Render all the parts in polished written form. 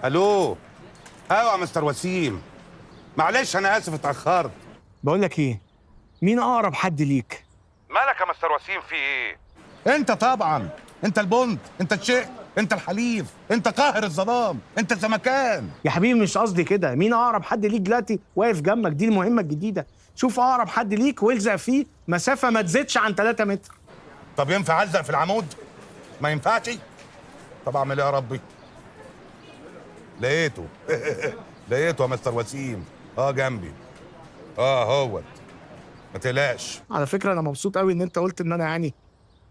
الو. ايوه يا مستر وسيم، معلش انا اسف اتاخرت. بقول لك ايه، مين اقرب حد ليك؟ مالك يا مستر وسيم، في ايه؟ انت طبعا، انت البند، انت الشق، انت الحليف، انت قاهر الظلام، انت الزمكان. يا حبيبي مش قصدي كده، مين اقرب حد ليك دلوقتي واقف جنبك؟ دي المهمه الجديده. شوف اقرب حد ليك والزق فيه مسافه ما تزيدش عن 3 متر. طب ينفع الزق في العمود؟ ما ينفعش. طب اعمل ايه يا ربي؟ لقيته. لقيته يا مستر وسيم، جنبي. هوت، ما تقلقش. على فكره انا مبسوط قوي ان انت قلت ان انا يعني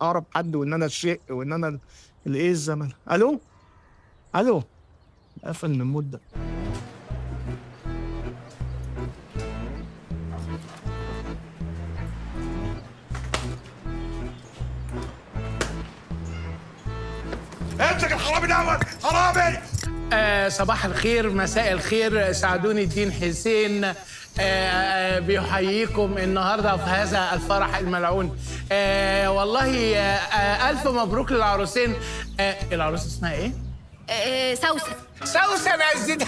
اقرب حد، وان انا الشق، وان انا الايه الزمن. الو الو، قفل من مده. امسك الحرامي دوت، حرامي. صباح الخير، مساء الخير، سعدوني الدين حسين بيحييكم النهارده في هذا الفرح الملعون. والله ألف مبروك للعروسين. العروس اسمها إيه؟ سوسن. سوسن يا سيدي.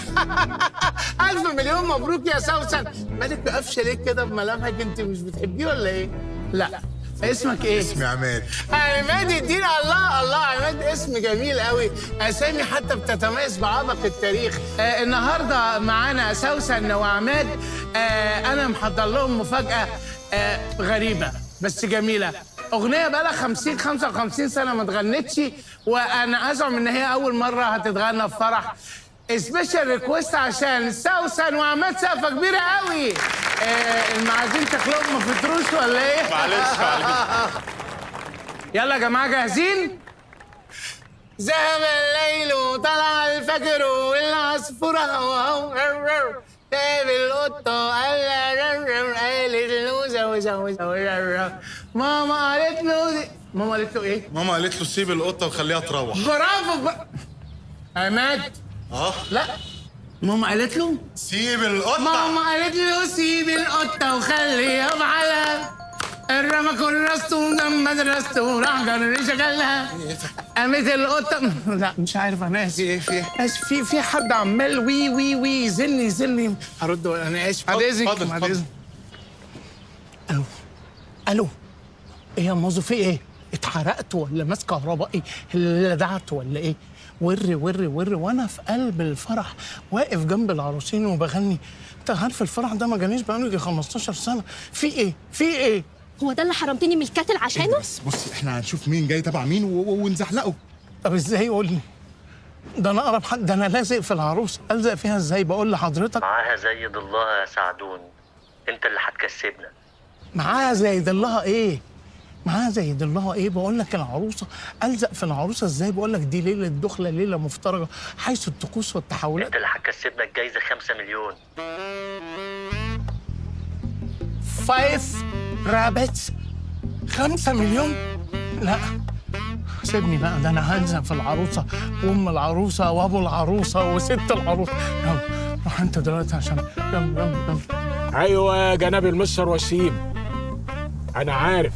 ألف مليون مبروك يا سوسن. مالك بقفشة ليه كده بملامحك؟ أنت مش بتحبيه ولا إيه؟ لا. اسمك ايه؟ اسمي عماد. عماد الدين. الله الله، عماد اسم جميل قوي، اسامي حتى بتتميز بعبق التاريخ. النهارده معانا سوسن وعماد. انا محضر لهم مفاجأة غريبة بس جميلة. أغنية بقالها 55 سنة ما اتغنتش، وأنا أزعم إن هي أول مرة هتتغنى في فرح. سبيشال ريكويست عشان سوسن وعماد، سقفة كبيرة قوي. المعازيم شكلهم ما فطروش ولا إيه؟ معلش. يلا يا جماعة، جاهزين؟ ذهب الليل وطلع الفجر والعصفور هو جاب القطة قالت له زو. ماما قالت له ماما قالت له ايه؟ ماما قالت له سيب القطه وخليها تروح. برافو عماد. لا، ماما قالت له سيب القطه. ماما قالت له سيب القطة وخليها بعلها. الرمى كرسته ودم مدرسته وراح جري شغلها. قامت القطة. لا مش عارف، انا اسف. في حد عمال وي وي وي يزني. هرد انا اسف. بعد اذنك. الو. ايه يا موظف، في ايه؟ اتحرقت ولا ماس كهربائي؟ لدعت ولا ايه؟ وري وانا في قلب الفرح واقف جنب العروسين وبغني. انت عارف الفرح ده ما جانيش بقاله يجي 15 سنه. في ايه؟ هو ده اللي حرمتني من الكاتل عشانه؟ بصي احنا هنشوف مين جاي تبع مين ونزحلقه. طب ازاي؟ قول لي. ده انا اقرب حد، ده انا لازق في العروس. الزق فيها ازاي؟ بقول لحضرتك معاها زي ضلها يا سعدون، انت اللي هتكسبنا. معاها زي ضلها ايه؟ بقول لك العروسه. الزق في العروسه ازاي؟ بقول لك دي ليله دخله، ليله مفترجه حيث الطقوس والتحولات. انت اللي هتكسبنا الجايزه 5 مليون. 5 رابتس 5 مليون؟ لا سيبني بقى، ده انا هلزق في العروسه وام العروسه وابو العروسه وست العروسه. يلا روح انت دلوقتي عشان يلا. ايوه يا جناب المستر وسيم، انا عارف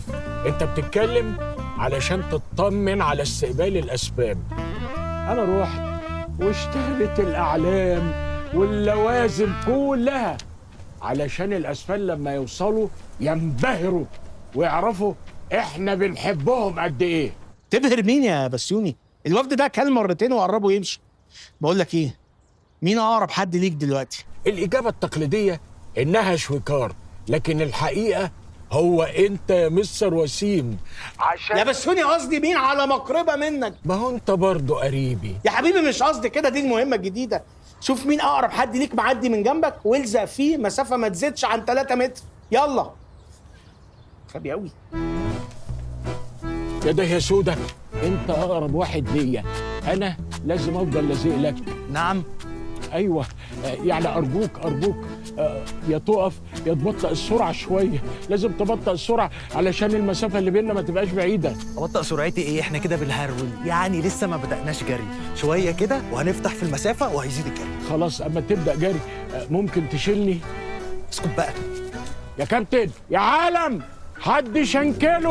انت بتتكلم علشان تطمن على استقبال الاسباب. انا رحت واشتريت الاعلام واللوازم كلها علشان الاسفل لما يوصلوا ينبهروا ويعرفوا احنا بنحبهم قد ايه. تبهر مين يا بسيوني؟ الوفد ده كل مرتين وقربوا يمشي. بقول لك ايه، مين اقرب حد ليك دلوقتي؟ الاجابه التقليديه انها شويكار، لكن الحقيقه هو انت يا مستر وسيم. عشان يا بسيوني قصدي مين على مقربه منك. ما هو انت برضه قريبي يا حبيبي مش قصدي كده، دي المهمه الجديده. شوف مين اقرب حد ليك معدي من جنبك والزق فيه مسافه ما تزيدش عن 3 متر. يلا. خبي قوي. يا ده يا سوده، انت اقرب واحد ليا، انا لازم افضل لازق لك. نعم. ايوه يعني ارجوك يا تقف يا تبطئ السرعه شويه. لازم تبطئ السرعه علشان المسافه اللي بيننا ما تبقاش بعيده. ابطأ سرعتي ايه؟ احنا كده بالهرول، يعني لسه ما بدأناش جري. شويه كده وهنفتح في المسافه وهيزيد الجري. خلاص اما تبدا جري ممكن تشيلني. اسكت بقى يا كابتن، يا عالم، حد شنكله.